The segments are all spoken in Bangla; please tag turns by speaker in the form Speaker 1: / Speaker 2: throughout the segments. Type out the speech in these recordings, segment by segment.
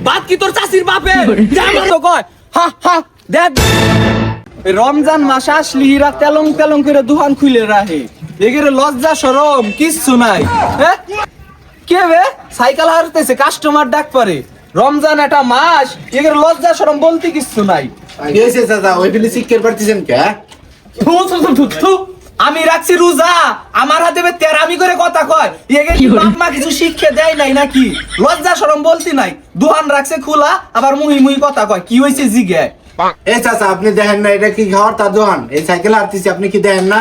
Speaker 1: বাদ কি তোর চাষির বাপে কয় হা হা দেখ রমজান মাস আসলি হীরা তেলং তেলং করে দোকান খুলে রাখে এগেরে লজ্জা শরম কিচ্ছু নাই হ্যাঁ কে বে সাইকেল হারতেছে কাস্টমার ডাক পারে রমজান একটা মাস এগেরে লজ্জা শরম বলতে কিচ্ছু নাই
Speaker 2: কেছে দাদা ওই ফেলে শিক্ষার পারতেছেন কে
Speaker 1: আমি রাখছি রোজা আমার হাতে তেরামি করে কথা কয় এগে কি বাপ মা কিছু শিক্ষা দেয় নাই নাকি লজ্জা শরম বলতি নাই দোকান রাখছে খোলা আবার মুহি মুহি কথা কয় কি হইছে জিগে
Speaker 2: এ চাচা আপনি দেখেন না এটা কি খাওয়ার তা দোকান এই সাইকেল হারতেছি আপনি কি দেখেন না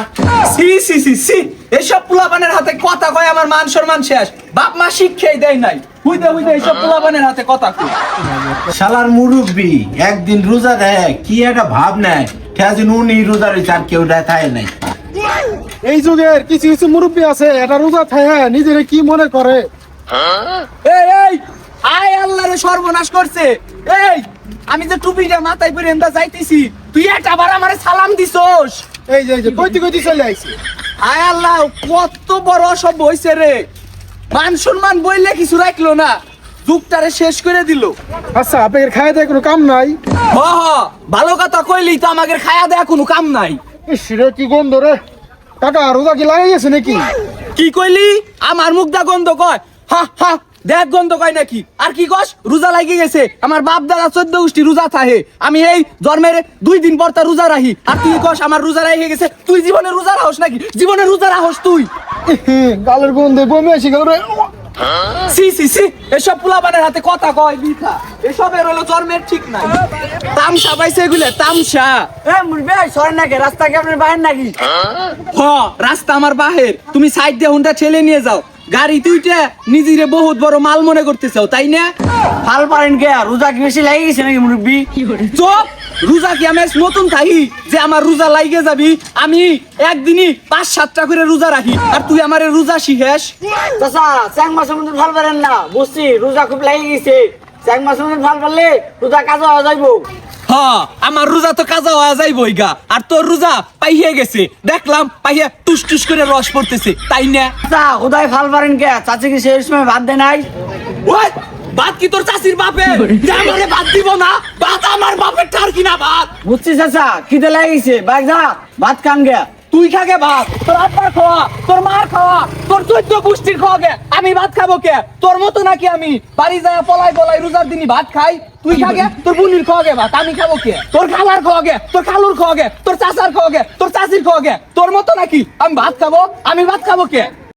Speaker 1: সি সি সি সি এইসব পোলাপানের হাতে কথা কয় আমার মান সম্মান শেষ বাপ মা শিক্ষাই দেয় নাই হুইদে হুইদে এইসব পোলাপানের হাতে কথা কয়
Speaker 2: শালার মুরব্বি একদিন রোজা দেয় কি একটা ভাব নেয় ঠিক উনি রোজা রয়েছে আর কেউ দেখায় নাই
Speaker 3: এই যুগের কিছু কিছু মুরব্বী আছে এটা রোজা থাকে নিজের কি মনে করে
Speaker 1: এই এই আয় আল্লাহরে সর্বনাশ করছে এই আমি যে টুপিটা মাথায় পরে এন্তা যাইতেছি তুই একটা বার আমারে সালাম দিছস
Speaker 3: এই যে কইতে কইতে চলে আইছে
Speaker 1: আয় আল্লাহ কত বড় সব হইছে রে মান সম্মান বইলে কিছু রাখলো না যুগটারে শেষ করে দিল
Speaker 3: আচ্ছা আপনাদের খায় দেয় কোনো কাম নাই
Speaker 1: হ হ ভালো কথা কইলি তো আমাদের খায়া দেয়া কোনো কাম নাই
Speaker 3: ইস রে কি গন্ধ রে কাকা রোজা কি লাগাই গেছে নাকি
Speaker 1: কি কইলি আমার মুখ দা গন্ধ কয় হা হা দেখ গন্ধ কয় নাকি আর কি কস রোজা লাগি গেছে আমার বাপ দাদা 14 গোষ্ঠী রোজা থাকে আমি এই জন্মের 2 দিন পর তা রোজা রাখি আর তুই কস আমার রোজা রাখি গেছে তুই জীবনে রোজা রাখস নাকি জীবনে রোজা রাখস তুই
Speaker 3: গালের গন্ধে বমি আসি গেল রে
Speaker 1: সি সি সি এসব পোলাপানের হাতে কথা কয় বিথা এসবের হলো জন্মের ঠিক নাই তামসা পাইছে এগুলো তামসা
Speaker 4: এ মুরবে সরেন নাকি রাস্তা কি আপনার বাইরে নাকি
Speaker 1: হ রাস্তা আমার বাহির তুমি সাইড দিয়ে হুন্ডা ঠেলে নিয়ে যাও গাড়ি তুইটা নিজেরে বহুত বড় মাল মনে করতেছাও তাই না
Speaker 4: ফাল পারেন কে রোজা কি বেশি লাগে গেছে নাকি মুরব্বি
Speaker 1: চুপ রোজা কি আমি নতুন থাকি যে আমার রোজা লাইগে যাবি আমি একদিনই 5-7টা করে রোজা রাখি আর তুই আমারে রোজা শিখেস
Speaker 4: চাচা চ্যাং মাছের মধ্যে ফাল পারেন না বুঝছি রোজা খুব লাগে গেছে চ্যাং মাছের মধ্যে ফাল পারলে রোজা কাজা হয়ে যাইবো
Speaker 1: হ্যাঁ আমার রোজা তো কাজা হয়ে যাইবই গা আর তোর রোজা পাইয়ে গেছে দেখলাম পাইয়া টুস টুস করে রস পড়তেছে তাই না
Speaker 4: চাচা কোথায় ফাল পারেন কে চাচি কি সেই সময় ভাত দেয় নাই
Speaker 1: ওই ভাত কি তোর চাষির বাপে যে আমারে ভাত দিব না ভাত আমার বাপের ঠার কিনা ভাত
Speaker 4: বুঝছি চাচা খিদে লাগে গেছে বাইক যা ভাত খান গে
Speaker 1: তুই খাগে ভাত তোর আব্বার খাওয়া তোর মার খাওয়া তোর 14 গোষ্ঠীর খাওয়া গে আমি ভাত খাবো কে তোর মতো নাকি আমি বাড়ি যায় পলাই পলাই রোজার দিনই ভাত খাই তুই খাগে তোর বুনির খাওয়া গে ভাত আমি খাবো কে তোর খালার খাওয়া গে তোর খালুর খাওয়া গে তোর চাচার খাওয়া গে তোর চাচির খাওয়া গে তোর মতো নাকি আমি ভাত খাবো কে